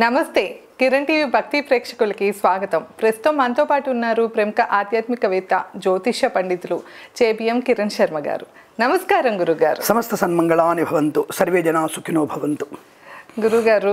నమస్తే కిరణ్ టీవీ భక్తి ప్రేక్షకులకి స్వాగతం. ప్రస్తుతం మనతో పాటు ఉన్నారు ప్రముఖ ఆధ్యాత్మికవేత్త జ్యోతిష పండితులు చేబిఎం కిరణ్ శర్మ గారు. నమస్కారం గురుగారు. సమస్త సన్మంగళాని భవంతు, సర్వే జనా సుఖినో భవంతు. గురుగారు,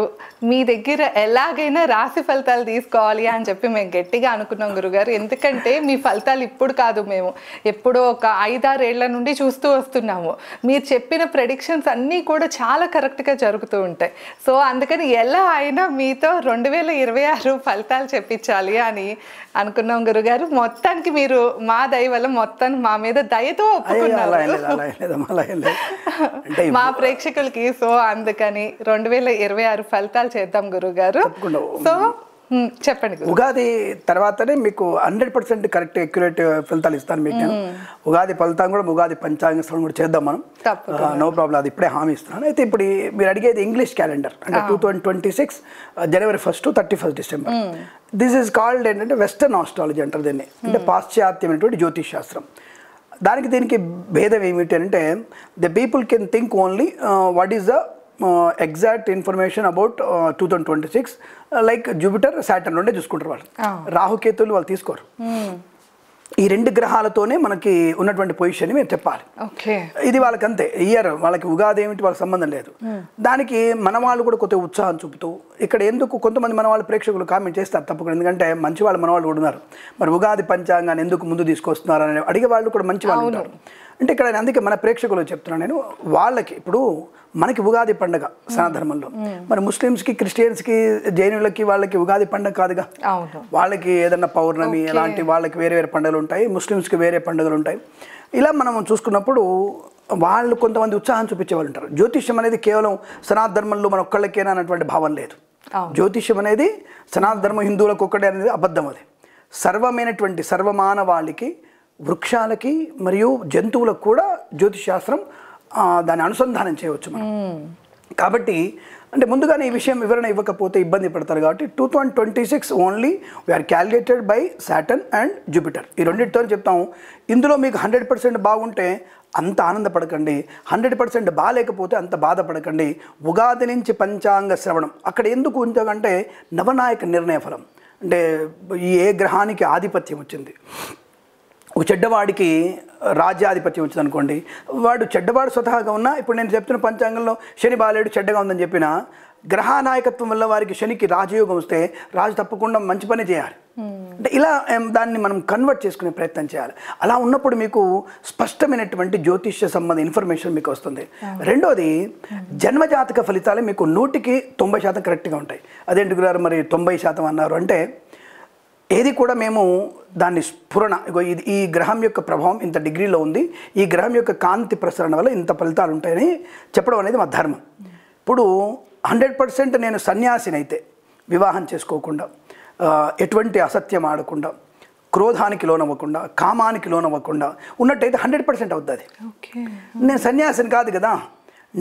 మీ దగ్గర ఎలాగైనా రాశి ఫలితాలు తీసుకోవాలి అని చెప్పి మేము గట్టిగా అనుకున్నాం గురుగారు. ఎందుకంటే మీ ఫలితాలు ఇప్పుడు కాదు, మేము ఎప్పుడో ఒక 5-6 ఏళ్ల నుండి చూస్తూ వస్తున్నాము. మీరు చెప్పిన ప్రెడిక్షన్స్ అన్నీ కూడా చాలా కరెక్ట్గా జరుగుతూ ఉంటాయి. సో అందుకని ఎలా అయినా మీతో 2026 ఫలితాలు చెప్పించాలి అని అనుకున్నాం గురుగారు. మొత్తానికి మీరు మా దయ వల్ల మొత్తాన్ని మా మీద దయతో ఒప్పుకున్నారు మా ప్రేక్షకులకి. సో అందుకని 2026 ఫలితాలు చేద్దాం గురుగారు. సో చెప్పండి. ఉగాది తర్వాతనే మీకు 100% కరెక్ట్ అక్యురేట్ ఫలితాలు ఇస్తాను మీకు. నేను ఉగాది ఫలితం కూడా ఉగాది పంచాంగ శ్రవణం కూడా చేద్దాం మనం, నో ప్రాబ్లం. అది ఇప్పుడే హామీ ఇస్తున్నాను. అయితే ఇప్పుడు మీరు అడిగేది ఇంగ్లీష్ క్యాలెండర్, అంటే 2026 జనవరి 1 to 31 December. This is called ఏంటంటే వెస్టర్న్ ఆస్ట్రాలజీ అంటారు దీన్ని, అంటే పాశ్చాత్యమైనటువంటి జ్యోతిష్ శాస్త్రం. దానికి దీనికి భేదం ఏమిటి అంటే the people can think only what is the exact information about 2026, like Jupiter Saturn రెండే చూసుకుంటారు వాళ్ళు. రాహుకేతువులు వాళ్ళు తీసుకోరు. ఈ 2 గ్రహాలతోనే మనకి ఉన్నటువంటి పొజిషన్ మేము చెప్పాలి. ఇది వాళ్ళకి అంతే. ఇయర్ వాళ్ళకి ఉగాది ఏమిటి వాళ్ళకి సంబంధం లేదు. దానికి మన వాళ్ళు కూడా కొద్దిగా ఉత్సాహం చూపుతూ ఇక్కడ ఎందుకు కొంతమంది మన వాళ్ళ ప్రేక్షకులు కామెంట్ చేస్తారు తప్పకుండా, ఎందుకంటే మంచి వాళ్ళు మన వాళ్ళు కూడా ఉన్నారు. మరి ఉగాది పంచాంగాన్ని ఎందుకు ముందు తీసుకొస్తున్నారు అని అడిగే వాళ్ళు కూడా మంచి వాళ్ళు ఉంటారు. అంటే ఇక్కడ అందుకే మన ప్రేక్షకులు చెప్తున్నాను నేను, వాళ్ళకి ఇప్పుడు మనకి ఉగాది పండుగ సనాతనధర్మంలో, మరి ముస్లిమ్స్కి, క్రిస్టియన్స్కి, జైనులకి వాళ్ళకి ఉగాది పండుగ కాదుగా. వాళ్ళకి ఏదన్నా పౌర్ణమి అలాంటి వాళ్ళకి వేరే వేరే పండుగలు ఉంటాయి, ముస్లిమ్స్కి వేరే పండుగలు ఉంటాయి. ఇలా మనం చూసుకున్నప్పుడు వాళ్ళు కొంతమంది ఉత్సాహం చూపించే వాళ్ళు ఉంటారు. జ్యోతిష్యం అనేది కేవలం సనాతన ధర్మంలో మన ఒక్కళ్ళకేనా అన్నటువంటి భావం లేదు. జ్యోతిష్యం అనేది సనాతన ధర్మం హిందువులకు ఒక్కడే అనేది అబద్ధం. అది సర్వమైనటువంటి సర్వమానవాళికి, వృక్షాలకి మరియు జంతువులకు కూడా జ్యోతిష్ శాస్త్రం దాన్ని అనుసంధానం చేయవచ్చు మనం. కాబట్టి అంటే ముందుగానే ఈ విషయం వివరణ ఇవ్వకపోతే ఇబ్బంది పడతారు. కాబట్టి 2026 only we are calculated by Saturn and Jupiter. ఈ రెండింటితో చెప్తాము. ఇందులో మీకు 100% బాగుంటే అంత ఆనందపడకండి, 100% బాగాలేకపోతే అంత బాధపడకండి. ఉగాది నుంచి పంచాంగ శ్రవణం అక్కడ ఎందుకు ఉంచాలంటే నవనాయక నిర్ణయ ఫలం, అంటే ఏ గ్రహానికి ఆధిపత్యం వచ్చింది. ఒక చెడ్డవాడికి రాజ్యాధిపత్యం వచ్చింది అనుకోండి, వాడు చెడ్డవాడు స్వతహాగా ఉన్నా, ఇప్పుడు నేను చెప్తున్న పంచాంగంలో శని బాలేడు చెడ్డగా ఉందని చెప్పిన గ్రహ నాయకత్వం వల్ల వారికి శనికి రాజయోగం వస్తే రాజు తప్పకుండా మంచి పని చేయాలి. అంటే ఇలా దాన్ని మనం కన్వర్ట్ చేసుకునే ప్రయత్నం చేయాలి. అలా ఉన్నప్పుడు మీకు స్పష్టమైనటువంటి జ్యోతిష్య సంబంధ ఇన్ఫర్మేషన్ మీకు వస్తుంది. రెండోది జన్మజాతక ఫలితాలు మీకు 100కి 90% కరెక్ట్గా ఉంటాయి. అదేంటి గురారు మరి 90% అన్నారు అంటే ఏది కూడా మేము దాన్ని స్ఫురణ, ఇది ఈ గ్రహం యొక్క ప్రభావం ఇంత డిగ్రీలో ఉంది, ఈ గ్రహం యొక్క కాంతి ప్రసరణ వల్ల ఇంత ఫలితాలు ఉంటాయని చెప్పడం అనేది మా ధర్మం. ఇప్పుడు 100% నేను సన్యాసినైతే వివాహం చేసుకోకుండా, ఎటువంటి అసత్యం ఆడకుండా, క్రోధానికి లోనవ్వకుండా, కామానికి లోనవ్వకుండా ఉన్నట్టయితే 100% అవుతుంది. నేను సన్యాసిని కాదు కదా,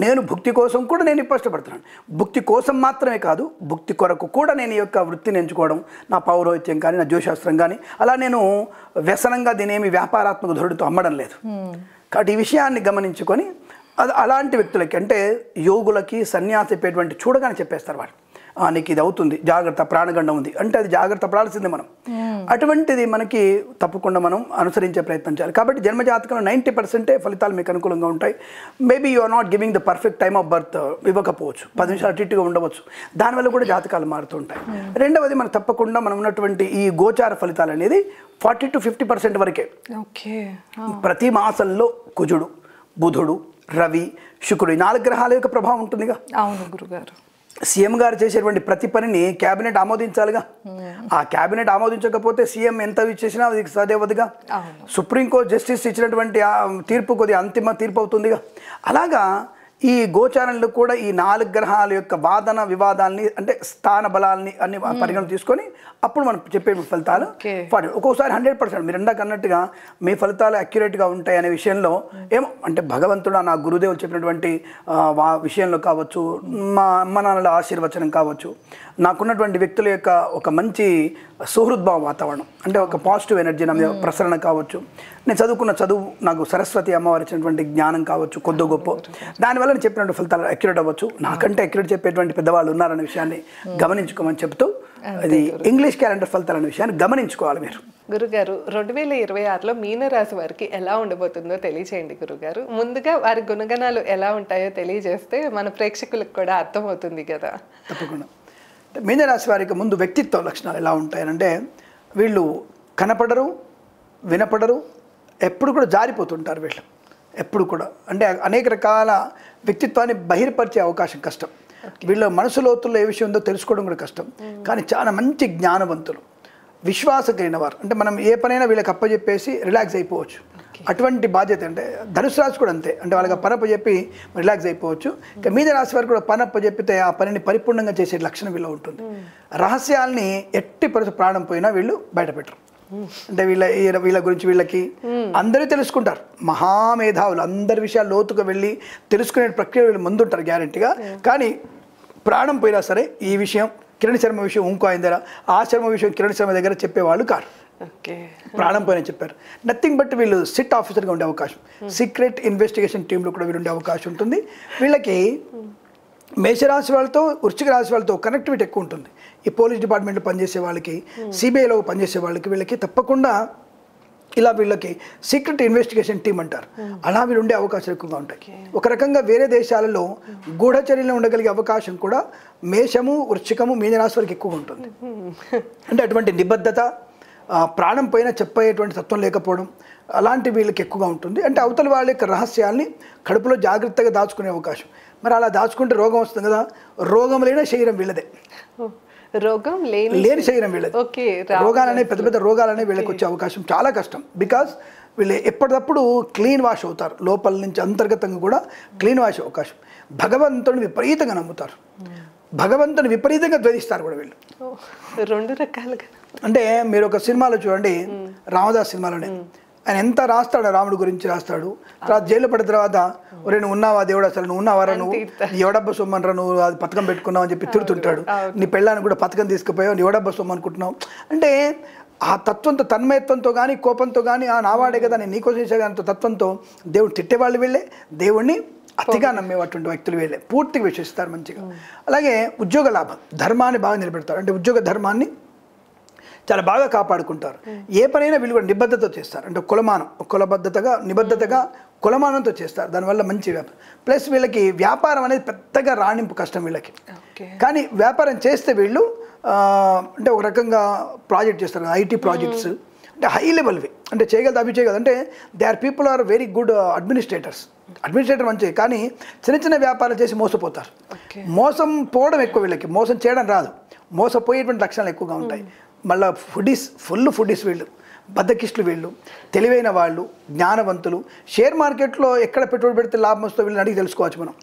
నేను భుక్తి కోసం కూడా నేను ఇష్టపడుతున్నాను. భుక్తి కోసం మాత్రమే కాదు, భుక్తి కొరకు కూడా నేను ఈ యొక్క వృత్తిని ఎంచుకోవడం, నా పౌరోహిత్యం కానీ, నా జ్యోతిశాస్త్రం కానీ, అలా నేను వ్యసనంగా దీనేమి వ్యాపారాత్మక ధోరణితో అమ్మడం లేదు. కాబట్టి ఈ విషయాన్ని గమనించుకొని అది అలాంటి వ్యక్తులకి, అంటే యోగులకి సన్యాసిపోయేటువంటి చూడగానే చెప్పేస్తారు వాళ్ళు, నీకు ఇది అవుతుంది, జాగ్రత్త, ప్రాణగండం ఉంది అంటే అది జాగ్రత్త పడాల్సిందే మనం. అటువంటిది మనకి తప్పకుండా మనం అనుసరించే ప్రయత్నం చేయాలి. కాబట్టి జన్మజాతకంలో 90% ఫలితాలు మీకు అనుకూలంగా ఉంటాయి. Maybe you are not giving the perfect time of birth ఇవ్వకపోవచ్చు, 10 నిమిషాలు అటు ఇటుగా ఉండవచ్చు, దానివల్ల కూడా జాతకాలు మారుతుంటాయి. రెండవది మనం తప్పకుండా మనం ఉన్నటువంటి ఈ గోచార ఫలితాలు అనేది 40 to 50% వరకే. ప్రతి మాసంలో కుజుడు, బుధుడు, రవి, శుక్రుడు, ఈ 4 గ్రహాల యొక్క ప్రభావం ఉంటుందిగా. అవును గురుగారు. సీఎం గారు చేసేటువంటి ప్రతి పనిని క్యాబినెట్ ఆమోదించాలిగా. ఆ క్యాబినెట్ ఆమోదించకపోతే సీఎం ఎంత ఇచ్చేసినా అది సదేవదిగా. సుప్రీంకోర్టు జస్టిస్ ఇచ్చినటువంటి తీర్పు కొద్దిగా అంతిమ తీర్పు అవుతుందిగా. అలాగా ఈ గోచారంలో కూడా ఈ 4 గ్రహాల యొక్క వాదన వివాదాలని, అంటే స్థాన బలాల్ని అన్ని పరిగణన తీసుకొని అప్పుడు మనం చెప్పే ఫలితాలు ఒక్కోసారి 100% మీరు ఇందాక అన్నట్టుగా మీ ఫలితాలు అక్యురేట్గా ఉంటాయి అనే విషయంలో ఏమో, అంటే భగవంతుడు నా గురుదేవులు చెప్పినటువంటి విషయంలో కావచ్చు, మా అమ్మ నాన్నల ఆశీర్వచనం కావచ్చు, నాకున్నటువంటి వ్యక్తుల యొక్క ఒక మంచి సుహృద్భావ వాతావరణం, అంటే ఒక పాజిటివ్ ఎనర్జీ నా మీద ప్రసరణ కావచ్చు, నేను చదువుకున్న చదువు నాకు సరస్వతి అమ్మవారు ఇచ్చినటువంటి జ్ఞానం కావచ్చు కొద్ది గొప్ప, దానివల్ల నేను చెప్పినటువంటి ఫలితాలు అక్యురేట్ అవ్వచ్చు, నాకంటే అక్యురేట్ చెప్పేటువంటి పెద్దవాళ్ళు ఉన్నారనే విషయాన్ని గమనించుకోమని చెప్తూ, అది ఇంగ్లీష్ క్యాలెండర్ ఫలితాలు అనే విషయాన్ని గమనించుకోవాలి మీరు. గురుగారు 2026లో మీనరాశి వారికి ఎలా ఉండబోతుందో తెలియచేయండి గురుగారు. ముందుగా వారి గుణగణాలు ఎలా ఉంటాయో తెలియజేస్తే మన ప్రేక్షకులకు కూడా అర్థమవుతుంది కదా. తప్పకుండా. మీనరాశి వారికి ముందు వ్యక్తిత్వ లక్షణాలు ఎలా ఉంటాయనంటే, వీళ్ళు కనపడరు, వినపడరు, ఎప్పుడు కూడా జారిపోతుంటారు వీళ్ళు ఎప్పుడు కూడా. అంటే అనేక రకాల వ్యక్తిత్వాన్ని బహిర్పరిచే అవకాశం కష్టం. వీళ్ళ మనసు లోతుల్లో ఏ విషయం ఉందో తెలుసుకోవడం కూడా కష్టం. కానీ చాలా మంచి జ్ఞానవంతులు, విశ్వాసం కలిగిన వారు. అంటే మనం ఏ పనైనా వీళ్ళకి అప్పచెప్పేసి రిలాక్స్ అయిపోవచ్చు. అటువంటి బాధ్యత. అంటే ధనుసు రాశి కూడా అంతే. అంటే వాళ్ళకి పనప్ప చెప్పి రిలాక్స్ అయిపోవచ్చు. ఇంకా మీన రాశి వారికి కూడా పనప్ప చెప్పితే ఆ పనిని పరిపూర్ణంగా చేసే లక్షణం వీళ్ళు ఉంటుంది. రహస్యాల్ని ఎట్టి పరిస్థితి ప్రాణం పోయినా వీళ్ళు బయటపెట్టరు. అంటే వీళ్ళ గురించి వీళ్ళకి అందరూ తెలుసుకుంటారు. మహామేధావులు, అందరి విషయాలు లోతుగా వెళ్ళి తెలుసుకునే ప్రక్రియ వీళ్ళు ముందుంటారు గ్యారెంటీగా. కానీ ప్రాణం పోయినా సరే ఈ విషయం కిరణ్ శర్మ విషయం ఇంకో ఆయన దగ్గర, ఆ శర్మ విషయం కిరణ్ శర్మ దగ్గర చెప్పేవాళ్ళు కారు. ప్రాణం పోయిన చెప్పారు. నథింగ్ బట్ వీళ్ళు సిట్ ఆఫీసర్గా ఉండే అవకాశం, సీక్రెట్ ఇన్వెస్టిగేషన్ టీంలో కూడా వీళ్ళు ఉండే అవకాశం ఉంటుంది. వీళ్ళకి మేషరాశి వాళ్ళతో వృశ్చిక రాశి వాళ్ళతో కనెక్టివిటీ ఎక్కువ ఉంటుంది. ఈ పోలీస్ డిపార్ట్మెంట్లో పనిచేసే వాళ్ళకి, సిబిఐలో పనిచేసే వాళ్ళకి వీళ్ళకి తప్పకుండా ఇలా వీళ్ళకి సీక్రెట్ ఇన్వెస్టిగేషన్ టీం అంటారు, అలా వీళ్ళు ఉండే అవకాశాలు ఎక్కువగా ఉంటాయి. ఒక రకంగా వేరే దేశాలలో గూఢచర్యలో ఉండగలిగే అవకాశం కూడా మేషము, వృశ్చికము, మీనరాశి వారికి ఎక్కువగా ఉంటుంది. అంటే అటువంటి నిబద్ధత, ప్రాణం పైన చెప్పేటువంటి తత్వం లేకపోవడం అలాంటి వీళ్ళకి ఎక్కువగా ఉంటుంది. అంటే అవతల వాళ్ళ యొక్క రహస్యాల్ని కడుపులో జాగ్రత్తగా దాచుకునే అవకాశం. మరి అలా దాచుకుంటే రోగం వస్తుంది కదా. రోగం లేని శరీరం వీళ్ళదే, రోగం లేని శరీరం వీళ్ళది. రోగాలనే పెద్ద పెద్ద రోగాలనే వీళ్ళకి వచ్చే అవకాశం చాలా కష్టం. బికాస్ వీళ్ళు ఎప్పటికప్పుడు క్లీన్ వాష్ అవుతారు, లోపల నుంచి అంతర్గతంగా కూడా క్లీన్ వాష్ అవకాశం. భగవంతుని విపరీతంగా నమ్ముతారు, భగవంతుని విపరీతంగా ద్వేషిస్తారు కూడా వీళ్ళు. రెండు రకాలుగా. అంటే మీరు ఒక సినిమాలో చూడండి, రామదాస్ సినిమాలోనే ఆయన ఎంత రాస్తాడు, రాముడి గురించి రాస్తాడు. తర్వాత జైలు పడిన తర్వాత, ఒరే నువ్వు ఉన్నావా దేవుడు, అసలు నువ్వు ఉన్నావారా, నువ్వు ఎవడబ్బ సొమ్మనరా, నువ్వు అది పథకం పెట్టుకున్నావు అని చెప్పి తిడుతుంటాడు. నీ పెళ్ళాన్ని కూడా పథకం తీసుకుపోయావు, నీ ఎవడబ్బ సొమ్ము అనుకుంటున్నావు. అంటే ఆ తత్వంతో, తన్మయత్వంతో కానీ, కోపంతో కానీ, నావాడే కదా నేను నీకోసం చేసే కానీ తత్వంతో దేవుడు తిట్టేవాళ్ళు వీళ్ళే, దేవుణ్ణి అతిగా నమ్మేటువంటి వ్యక్తులు వీళ్ళే, పూర్తిగా విశ్వసిస్తారు మంచిగా. అలాగే ఉద్యోగ లాభం, ధర్మాన్ని బాగా నిలబెడతారు. అంటే ఉద్యోగ ధర్మాన్ని చాలా బాగా కాపాడుకుంటారు. ఏ పనైనా వీళ్ళు కూడా నిబద్ధతతో చేస్తారు. అంటే నిబద్ధతగా కులమానంతో చేస్తారు. దానివల్ల మంచి వ్యాపారం. ప్లస్ వీళ్ళకి వ్యాపారం అనేది పెద్దగా రాణింపు కష్టం వీళ్ళకి. కానీ వ్యాపారం చేస్తే వీళ్ళు అంటే ఒక రకంగా ప్రాజెక్ట్ చేస్తారు, ఐటీ ప్రాజెక్ట్స్ అంటే హై లెవెల్వి, అంటే చేయగలదు అవి చేయగలదు. అంటే they are people are very good administrator మంచిది. కానీ చిన్న చిన్న వ్యాపారాలు చేసి మోసపోతారు. మోసం పోవడం ఎక్కువ వీళ్ళకి, మోసం చేయడం రాదు. మోసపోయేటువంటి లక్షణాలు ఎక్కువగా ఉంటాయి. మళ్ళీ ఫుల్ ఫుడీస్ వీళ్ళు, బద్దకిస్టులు వీళ్ళు, తెలివైన వాళ్ళు, జ్ఞానవంతులు. షేర్ మార్కెట్లో ఎక్కడ పెట్టుబడి పెడితే లాభం వస్తుందో వీళ్ళని అడిగి తెలుసుకోవచ్చు మనం.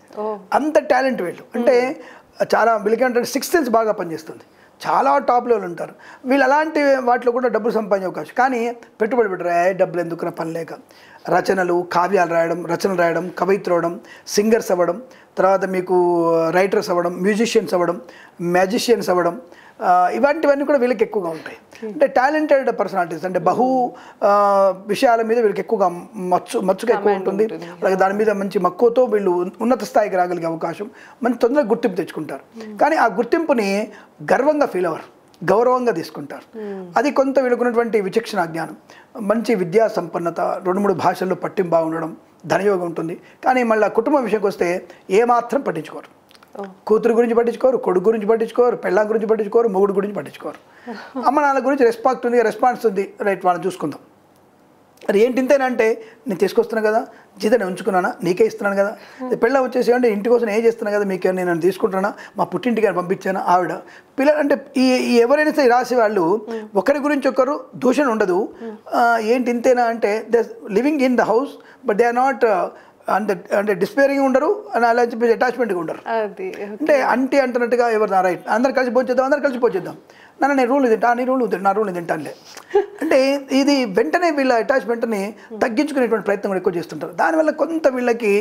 అంత టాలెంట్ వీళ్ళు. అంటే చాలా వీళ్ళకి అంటే సిక్స్త్ సెన్స్ బాగా పనిచేస్తుంది. చాలా టాప్ లెవెల్ ఉంటారు వీళ్ళు. అలాంటి వాటిలో కూడా డబ్బులు సంపాదించే అవకాశం. కానీ పెట్టుబడి పెట్టరు, డబ్బులు ఎందుకున్న పని లేక. రచనలు, కావ్యాలు రాయడం, కవయిత్రులు అవ్వడం, సింగర్స్ అవ్వడం, తర్వాత మీకు రైటర్స్ అవ్వడం, మ్యూజిషియన్స్ అవ్వడం, మ్యాజిషియన్స్ అవ్వడం, ఇలాంటివన్నీ కూడా వీళ్ళకి ఎక్కువగా ఉంటాయి. అంటే టాలెంటెడ్ పర్సనాలిటీస్. అంటే బహు విషయాల మీద వీళ్ళకి ఎక్కువగా మచ్చుగా ఎక్కువ ఉంటుంది. అలాగే దాని మీద మంచి మక్కువతో వీళ్ళు ఉన్నత స్థాయికి రాగలిగే అవకాశం, మంచి తొందరగా గుర్తింపు తెచ్చుకుంటారు. కానీ ఆ గుర్తింపుని గర్వంగా ఫీల్ అవ్వరు, గౌరవంగా తీసుకుంటారు. అది కొంత వీళ్ళకున్నటువంటి విచక్షణ జ్ఞానం, మంచి విద్యా సంపన్నత, 2-3 భాషల్లో పట్టింపు బాగుండడం, ధనయోగం ఉంటుంది. కానీ మళ్ళీ కుటుంబం విషయంకి వస్తే ఏమాత్రం పట్టించుకోరు. కూతురు గురించి పట్టించుకోరు, కొడుకు గురించి పట్టించుకోరు, పెళ్ళాం గురించి పట్టించుకోరు, మొగుడు గురించి పట్టించుకోరు. అమ్మ నాన్న గురించి రెస్పాన్స్ ఉంది, రైట్ వాళ్ళని చూసుకుందాం. మరి ఏంటి ఇంతేనంటే, నేను తీసుకొస్తున్నా కదా, జీతం నేను ఉంచుకున్నానా, నీకే ఇస్తున్నాను కదా. పెళ్ళ వచ్చేసి అంటే ఇంటి కోసం ఏం చేస్తున్నా కదా, మీకు నేను తీసుకుంటున్నా, మా పుట్టింటికి పంపించాను ఆవిడ పిల్లలు. అంటే ఈ ఎవరైనా సరే రాసే వాళ్ళు ఒకరి గురించి ఒకరు దూషణ ఉండదు. ఏంటి ఇంతేనా అంటే, they living in the house but they are not అంటే డిస్పేరింగ్ ఉండరు అని అలా చెప్పి అటాచ్మెంట్గా ఉండరు. అంటే అంటున్నట్టుగా ఎవరు నా రైట్, అందరు కలిసి పోచేద్దాం, నేను రూల్ తింటా, నీ రూల్ తింటా, నా రూల్ తింటానులే. అంటే ఇది వెంటనే వీళ్ళ అటాచ్మెంట్ని తగ్గించుకునేటువంటి ప్రయత్నం కూడా ఎక్కువ చేస్తుంటారు. దానివల్ల కొంత వీళ్ళకి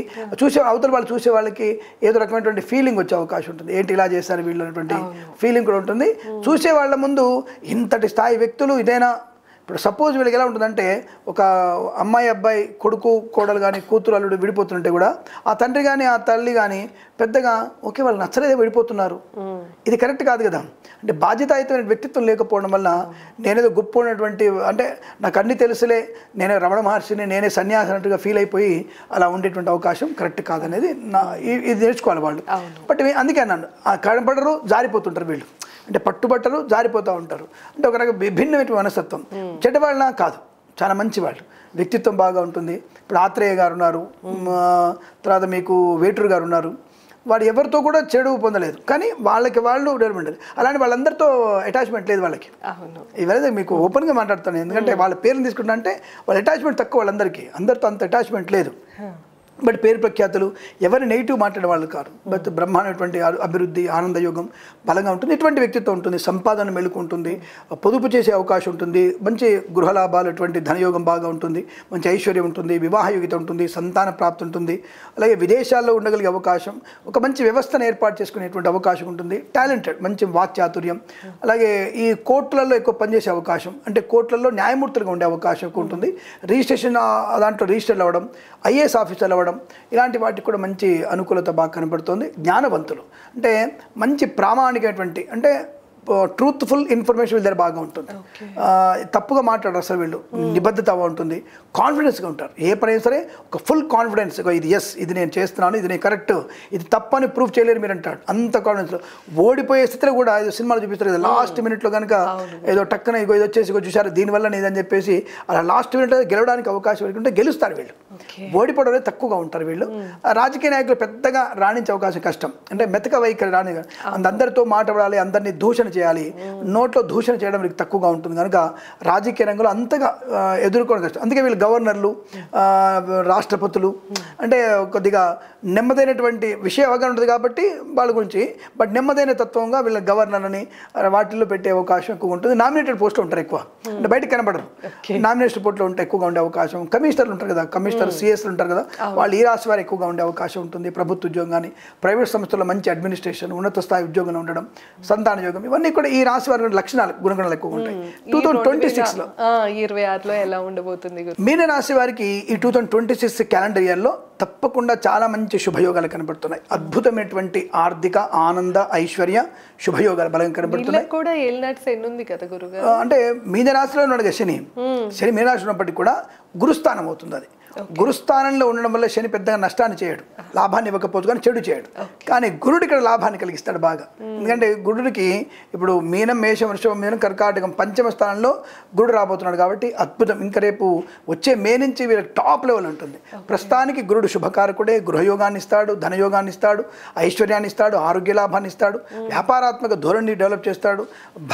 అవతల వాళ్ళు చూసే వాళ్ళకి ఏదో రకమైనటువంటి ఫీలింగ్ వచ్చే అవకాశం ఉంటుంది. ఏంటి ఇలా చేస్తారు వీళ్ళు అనేటువంటి ఫీలింగ్ కూడా ఉంటుంది. చూసే వాళ్ళ ముందు ఇంతటి స్థాయి వ్యక్తులు ఇదేనా, ఇప్పుడు సపోజ్ వీళ్ళకి ఎలా ఉంటుందంటే ఒక అమ్మాయి అబ్బాయి కొడుకు కోడలు కానీ కూతురు అల్లుడు విడిపోతుంటే కూడా ఆ తండ్రి కానీ ఆ తల్లి కానీ పెద్దగా ఓకే వాళ్ళు నచ్చలేదే విడిపోతున్నారు, ఇది కరెక్ట్ కాదు కదా. అంటే బాధ్యతాయుతమైన వ్యక్తిత్వం లేకపోవడం వల్ల నేనేదో గొప్ప ఉన్నటువంటి అంటే నాకు అన్ని తెలుసులే, నేనే రమణ మహర్షిని, నేనే సన్యాసి అన్నట్టుగా ఫీల్ అయిపోయి అలా ఉండేటువంటి అవకాశం కరెక్ట్ కాదనేది ఇది నేర్చుకోవాలి వాళ్ళు. బట్ అందుకే అన్నాను కనపడరు జారిపోతుంటారు వీళ్ళు, అంటే పట్టుబట్టరు జారిపోతూ ఉంటారు. అంటే ఒక రకం విభిన్నమైన మనస్తత్వం. చెడ్డవాళ్ళ కాదు, చాలా మంచి వాళ్ళు, వ్యక్తిత్వం బాగా ఉంటుంది. ఇప్పుడు ఆత్రేయ గారు ఉన్నారు, తర్వాత మీకు వేటూరు గారు ఉన్నారు, వాడు ఎవరితో కూడా చెడు పొందలేదు, కానీ వాళ్ళకి వాళ్ళు డెవలప్మెంట్. అలాంటి వాళ్ళందరితో అటాచ్మెంట్ లేదు వాళ్ళకి. ఇవన్నీ మీకు ఓపెన్గా మాట్లాడుతాను, ఎందుకంటే వాళ్ళ పేర్లు తీసుకుంటా అంటే వాళ్ళ అటాచ్మెంట్ తక్కువ, వాళ్ళందరికీ అందరితో అంత అటాచ్మెంట్ లేదు. బట్ పేరు ప్రఖ్యాతులు ఎవరు నెగిటివ్ మాట్లాడే వాళ్ళు కాదు. బట్ బ్రహ్మాండమైనటువంటి అభివృద్ధి ఆనందయోగం బలంగా ఉంటుంది, ఇటువంటి వ్యక్తిత్వం ఉంటుంది, సంపాదన మెలుకుంటుంది, పొదుపు చేసే అవకాశం ఉంటుంది, మంచి గృహ లాభాలు, ఇటువంటి ధనయోగం బాగా ఉంటుంది, మంచి ఐశ్వర్యం ఉంటుంది, వివాహ యోగ్యత ఉంటుంది, సంతాన ప్రాప్తి ఉంటుంది, అలాగే విదేశాల్లో ఉండగలిగే అవకాశం, ఒక మంచి వ్యవస్థను ఏర్పాటు చేసుకునేటువంటి అవకాశం ఉంటుంది, టాలెంటెడ్ మంచి వాక్చాతుర్యం, అలాగే ఈ కోర్టులలో ఎక్కువ పనిచేసే అవకాశం, అంటే కోర్టులలో న్యాయమూర్తులుగా ఉండే అవకాశం ఉంటుంది, రిజిస్ట్రేషన్ దాంట్లో రిజిస్టర్లు అవ్వడం, ఐఏఎస్ ఆఫీసర్లు అవ్వడం, ఇలాంటి వాటికి కూడా మంచి అనుకూలత బాగా కనబడుతుంది. జ్ఞానవంతులు అంటే మంచి ప్రామాణికమైనటువంటి అంటే ట్రూత్ఫుల్ ఇన్ఫర్మేషన్ వీళ్ళ దగ్గర బాగా ఉంటుంది, తప్పుగా మాట్లాడరు అసలు వీళ్ళు, నిబద్ధత ఉంటుంది, కాన్ఫిడెన్స్గా ఉంటారు. ఏ పనైనా సరే ఒక ఫుల్ కాన్ఫిడెన్స్, ఇది ఎస్ ఇది నేను చేస్తున్నాను, ఇది నేను కరెక్ట్, ఇది తప్పని ప్రూఫ్ చేయలేరు మీరు అంటాడు, అంత కాన్ఫిడెన్స్లో. ఓడిపోయే స్థితిలో కూడా ఏదో సినిమాలు చూపిస్తారు కదా, లాస్ట్ మినిట్లో కనుక ఏదో టక్కన ఇది వచ్చేసి చూసారు దీనివల్ల ఇదని చెప్పేసి అలా లాస్ట్ మినిట్లో గెలవడానికి అవకాశం ఉంటే గెలుస్తారు వీళ్ళు, ఓడిపోవడం తక్కువగా ఉంటారు వీళ్ళు. రాజకీయ నాయకులు పెద్దగా రాణించే అవకాశం కష్టం, అంటే మెతక వైఖరి రాని, అందరితో మాట్లాడాలి, అందరినీ దూషణ చేయాలి, నోట్లో దూషణ చేయడం వీళ్ళకి తక్కువగా ఉంటుంది కనుక రాజకీయ రంగంలో అంతగా ఎదుర్కోవడం కష్టం. అందుకే వీళ్ళు గవర్నర్లు, రాష్ట్రపతులు అంటే కొద్దిగా నెమ్మదైనటువంటి విషయ అవగాహన ఉంటుంది కాబట్టి వాళ్ళ గురించి, బట్ నెమ్మదైన తత్వంగా వీళ్ళ గవర్నర్ని వాటిల్లో పెట్టే అవకాశం ఎక్కువ ఉంటుంది. నామినేటెడ్ పోస్టులు ఉంటారు ఎక్కువ, అంటే బయటకు కనబడరు, నామినేషన్ పోస్టులు ఉంటే ఎక్కువగా ఉండే అవకాశం. కమిషనర్లు ఉంటారు కదా, కమిషనర్ సిఎస్లు ఉంటారు కదా, వాళ్ళు ఈ రాశి వారు ఎక్కువగా ఉండే అవకాశం ఉంటుంది. ప్రభుత్వ ఉద్యోగం కానీ ప్రైవేట్ సంస్థల్లో మంచి అడ్మినిస్ట్రేషన్, ఉన్నత స్థాయి ఉద్యోగంలో ఉండడం, సంతాన యోగం, ఇవన్నీ కూడా ఈ రాశి వారి లక్షణాలు గుణగణాలు ఎక్కువ ఉంటాయి. 2026లో 26లో ఎలా ఉండబోతుంది? మీన రాశి వారికి ఈ 2026 క్యాలెండర్ ఇయర్లో తప్పకుండా చాలా మంచి శుభయోగాలు కనబడుతున్నాయి. అద్భుతమైనటువంటి ఆర్థిక ఆనంద ఐశ్వర్య శుభయోగాలు బలంగా కనబడుతున్నాయి. కూడా ఏలినాటి శని ఉంది కదా గురుగారు, అంటే మీన రాశిలో ఉన్నాడు కదా శని, శని మీన రాశి ఉన్నప్పటికీ కూడా గురుస్థానం అవుతుంది. అది గురుస్థానంలో ఉండడం వల్ల శని పెద్దగా నష్టాన్ని చేయడు, లాభాన్ని ఇవ్వకపోతే కానీ చెడు చేయడు, కానీ గురుడు ఇక్కడ లాభాన్ని కలిగిస్తాడు బాగా. ఎందుకంటే గురుడికి ఇప్పుడు మీనం మేషం వృషభం మీనం కర్కాటకం పంచమ స్థానంలో గురుడు రాబోతున్నాడు కాబట్టి అద్భుతం. ఇంకా రేపు వచ్చే మే నుంచి వీళ్ళకి టాప్ లెవెల్ ఉంటుంది. ప్రస్తుతానికి గురుడు శుభకారకుడే, గృహయోగాన్ని ఇస్తాడు, ధనయోగాన్ని ఇస్తాడు, ఐశ్వర్యాన్ని ఇస్తాడు, ఆరోగ్య లాభాన్ని ఇస్తాడు, వ్యాపారాత్మక ధోరణి డెవలప్ చేస్తాడు,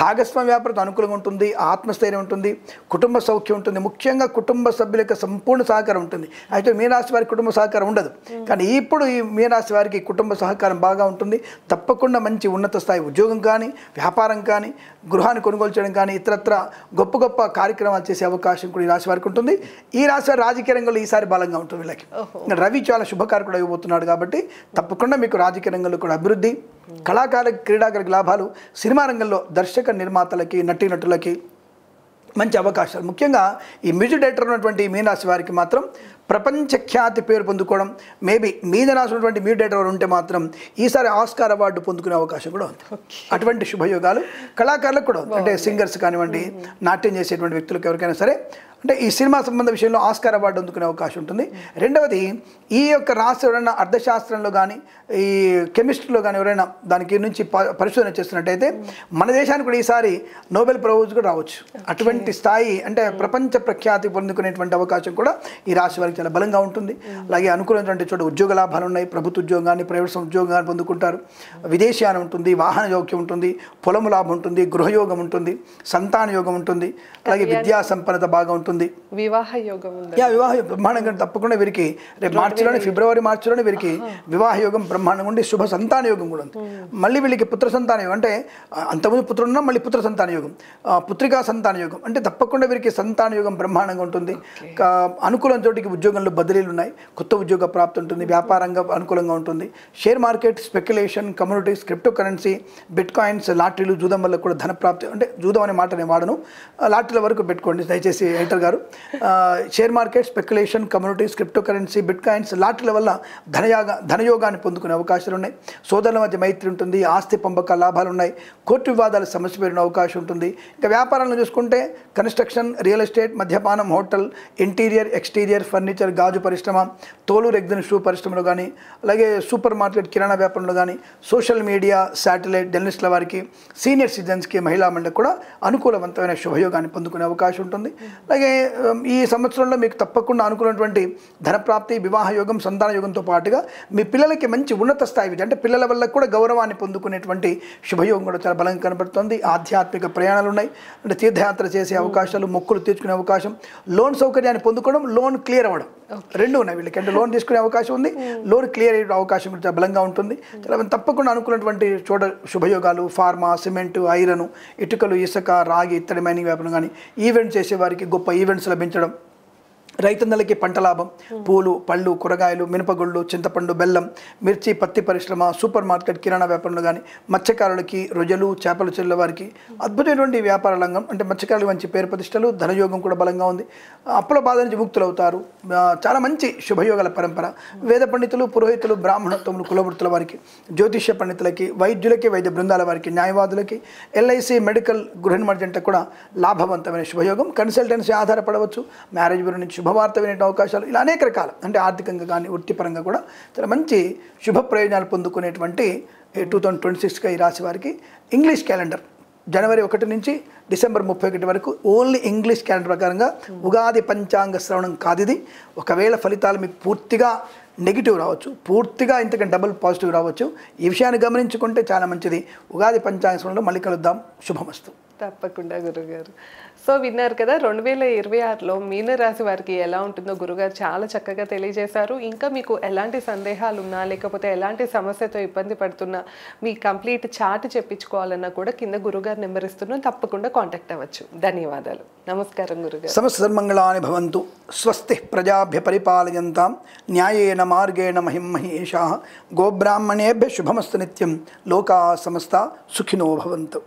భాగస్వామ్య వ్యాపారం అనుకూలంగా ఉంటుంది, ఆత్మస్థైర్యం ఉంటుంది, కుటుంబ సౌఖ్యం ఉంటుంది, ముఖ్యంగా కుటుంబ సభ్యుల యొక్క సంపూర్ణ సహకారం ఉంటుంది. అయితే మీనరాశి వారికి కుటుంబ సహకారం ఉండదు, కానీ ఇప్పుడు ఈ మీనరాశి వారికి కుటుంబ సహకారం బాగా ఉంటుంది. తప్పకుండా మంచి ఉన్నత స్థాయి ఉద్యోగం కానీ వ్యాపారం కానీ గృహాన్ని కొనుగోలు చేయడం కానీ ఇతరత్ర గొప్ప గొప్ప కార్యక్రమాలు చేసే అవకాశం కూడా ఈ రాశి వారికి ఉంటుంది. ఈ రాశి వారి రాజకీయ రంగంలో ఈసారి బలంగా ఉంటుంది వీళ్ళకి. రవి చాలా శుభకారకుడు అయిపోతున్నాడు కాబట్టి తప్పకుండా మీకు రాజకీయ రంగంలో కూడా అభివృద్ధి, కళాకారుల క్రీడాకారులకు లాభాలు, సినిమా రంగంలో దర్శక నిర్మాతలకి నటీనటులకి మంచి అవకాశాలు. ముఖ్యంగా ఈ మ్యూజిక్ డైరెక్టర్ ఉన్నటువంటి మీనరాశి వారికి మాత్రం ప్రపంచ ఖ్యాతి పేరు పొందుకోవడం, మేబీ మీనరాశి ఉన్నటువంటి మ్యూజిక్ డైరెక్టర్ ఉంటే మాత్రం ఈసారి ఆస్కార్ అవార్డు పొందుకునే అవకాశం కూడా ఉంది. అటువంటి శుభయోగాలు కళాకారులకు కూడా ఉంది, అంటే సింగర్స్ కానివ్వండి, నాట్యం చేసేటువంటి వ్యక్తులకు ఎవరికైనా సరే అంటే ఈ సినిమా సంబంధ విషయంలో ఆస్కార్ అవార్డు అందుకునే అవకాశం ఉంటుంది. రెండవది ఈ యొక్క రాశి ఎవరైనా అర్థశాస్త్రంలో కానీ ఈ కెమిస్ట్రీలో కానీ ఎవరైనా దానికి నుంచి పరిశోధన చేస్తున్నట్టయితే మన దేశానికి కూడా ఈసారి నోబెల్ ప్రైజ్ కూడా రావచ్చు. అటువంటి స్థాయి అంటే ప్రపంచ ప్రఖ్యాతి పొందుకునేటువంటి అవకాశం కూడా ఈ రాశి వారికి చాలా బలంగా ఉంటుంది. అలాగే అనుకూలమైనటువంటి చోట ఉద్యోగ లాభాలు ఉన్నాయి, ప్రభుత్వ ఉద్యోగం కానీ ప్రైవేట్ ఉద్యోగం కానీ పొందుకుంటారు, విదేశీయానం ఉంటుంది, వాహన యోగ్యం ఉంటుంది, పొలము లాభం ఉంటుంది, గృహయోగం ఉంటుంది, సంతాన యోగం ఉంటుంది, అలాగే విద్యా సంపన్నత బాగా ఉంటుంది, ఉంటుంది. వివాహ యోగం ఉంది. వివాహ బ్రహ్మాండంగా తప్పకుండా వీరికి రేపు మార్చిలోనే ఫిబ్రవరి మార్చిలోనే వీరికి వివాహ యోగం బ్రహ్మాండంగా ఉండి శుభ సంతాన యోగం కూడా ఉంది. మళ్ళీ వీళ్ళకి పుత్ర సంతాన యోగం అంటే అంతకుముందు పుత్రుడున్నా మళ్ళీ పుత్ర సంతాన యోగం, పుత్రికా సంతాన యోగం అంటే తప్పకుండా వీరికి సంతాన యోగం బ్రహ్మాండంగా ఉంటుంది. అనుకూలం చోటికి ఉద్యోగంలో బదిలీలు ఉన్నాయి, కొత్త ఉద్యోగ ప్రాప్తి ఉంటుంది, వ్యాపారంగా అనుకూలంగా ఉంటుంది. Share market, speculation, communities, crypto currency, bitcoins, లాటరీలు, జూదం వల్ల కూడా ధన ప్రాప్తి. అంటే జూదం అనే మాట నేను వాడను, లాటరీల వరకు పెట్టుకోండి దయచేసి ఎడిటర్ గారు. Share market, speculation, communities, crypto currency, bitcoins, లాటరీల వల్ల ధనయోగాన్ని పొందుకునే అవకాశాలు ఉన్నాయి. సోదరుల మధ్య మైత్రి ఉంటుంది, ఆస్తి పంపక లాభాలు ఉన్నాయి, కోర్టు వివాదాలు సమస్య పెరిగిన అవకాశం ఉంటుంది. ఇంకా వ్యాపారాలను చూసుకుంటే కన్స్ట్రక్షన్, రియల్ ఎస్టేట్, మద్యపానం, హోటల్, ఇంటీరియర్, ఎక్స్టీరియర్, ఫర్నిచర్, గాజు పరిశ్రమ, తోలు రెగ్జిన్ షూ పరిశ్రమలో కానీ, అలాగే సూపర్ మార్కెట్, కిరాణా వ్యాపారంలో కానీ, సోషల్ మీడియా, శాటిలైట్, జర్నలిస్టుల వారికి, సీనియర్ సిటిజన్స్కి, మహిళా మండలికి కూడా అనుకూలవంతమైన శుభయోగాన్ని పొందుకునే అవకాశం ఉంటుంది. అలాగే ఈ సంవత్సరంలో మీకు తప్పకుండా అనుకున్నటువంటి ధనప్రాప్తి, వివాహ యోగం, సంతాన యోగంతో పాటుగా మీ పిల్లలకి మంచి ఉన్నత స్థాయి విద్య అంటే పిల్లల వల్ల కూడా గౌరవాన్ని పొందుకునేటువంటి శుభయోగం కూడా చాలా బలంగా కనబడుతుంది. ఆధ్యాత్మిక ప్రయాణాలు ఉన్నాయి, అంటే తీర్థయాత్ర చేసే అవకాశాలు, మొక్కులు తీర్చుకునే అవకాశం, లోన్ సౌకర్యాన్ని పొందుకోవడం, లోన్ క్లియర్ అవ్వడం, రెండు ఉన్నాయి వీళ్ళకి. అంటే లోన్ తీసుకునే అవకాశం ఉంది, లోన్ క్లియర్ అయ్యే అవకాశం కూడా బలంగా ఉంటుంది. చాలా తప్పకుండా అనుకున్నటువంటి శుభయోగాలు, ఫార్మా, సిమెంటు, ఐరన్, ఇటుకలు, ఇసుక, రాగి, ఇత్తడి మైనింగ్ వ్యాపారం కానీ, ఈవెంట్ చేసేవారికి గొప్ప ఈవెంట్స్ లభించడం, రైతన్నలకి పంట లాభం, పూలు, పళ్ళు, కూరగాయలు, మినపగుళ్ళు, చింతపండు, బెల్లం, మిర్చి, పత్తి పరిశ్రమ, సూపర్ మార్కెట్, కిరాణా వ్యాపారంలో కానీ, మత్స్యకారులకి, రొయ్యలు, చేపలు చెల్లె వారికి అద్భుతమైనటువంటి వ్యాపార రంగం. అంటే మత్స్యకారులు మంచి పేరు ప్రతిష్టలు, ధనయోగం కూడా బలంగా ఉంది. అప్పుల బాధ నుంచి ముక్తులవుతారు. చాలా మంచి శుభయోగాల పరంపర. వేద పండితులు, పురోహితులు, బ్రాహ్మణత్వములు, కులవృత్తుల వారికి, జ్యోతిష్య పండితులకి, వైద్యులకి, వైద్య బృందాల వారికి, న్యాయవాదులకి, ఎల్ఐసి, మెడికల్, గృహ నిర్మాణ కూడా లాభవంతమైన శుభయోగం. కన్సల్టెన్సీ ఆధారపడవచ్చు, మ్యారేజ్ బ్యూరో నుంచి శుభవార్త వినే అవకాశాలు, ఇలా అనేక రకాలు అంటే ఆర్థికంగా కానీ వృత్తిపరంగా కూడా చాలా మంచి శుభ ప్రయోజనాలు పొందుకునేటువంటి 2026గా ఈ రాశి వారికి ఇంగ్లీష్ క్యాలెండర్ జనవరి 1 నుంచి డిసెంబర్ 31 వరకు ఓన్లీ ఇంగ్లీష్ క్యాలెండర్ ప్రకారంగా ఉగాది పంచాంగ శ్రవణం కాదు ఇది. ఒకవేళ ఫలితాలు మీకు పూర్తిగా నెగిటివ్ రావచ్చు, పూర్తిగా ఇంతకంటే డబుల్ పాజిటివ్ రావచ్చు. ఈ విషయాన్ని గమనించుకుంటే చాలా మంచిది. ఉగాది పంచాంగ శ్రవణంలో మళ్ళీ కలుద్దాం. శుభమస్తు. తప్పకుండా గురుగారు. సో విన్నారు కదా, 2026లో మీనరాశి వారికి ఎలా ఉంటుందో గురుగారు చాలా చక్కగా తెలియజేశారు. ఇంకా మీకు ఎలాంటి సందేహాలు ఉన్నా, లేకపోతే ఎలాంటి సమస్యతో ఇబ్బంది పడుతున్నా, మీ కంప్లీట్ చార్ట్ చెప్పించుకోవాలన్నా కూడా కింద గురుగారు నెంబర్ ఇస్తున్నాం, తప్పకుండా కాంటాక్ట్ అవ్వచ్చు. ధన్యవాదాలు. నమస్కారం గురుగారు. సమస్త సన్మంగళాని భవంతు. స్వస్తి ప్రజాభ్య పరిపాలయంతాం న్యాయేన మార్గేణ మహిం మహేషాః. గోబ్రాహ్మణేభ్య శుభమస్తు నిత్యం. లోకా సమస్త సుఖినో భవంతు.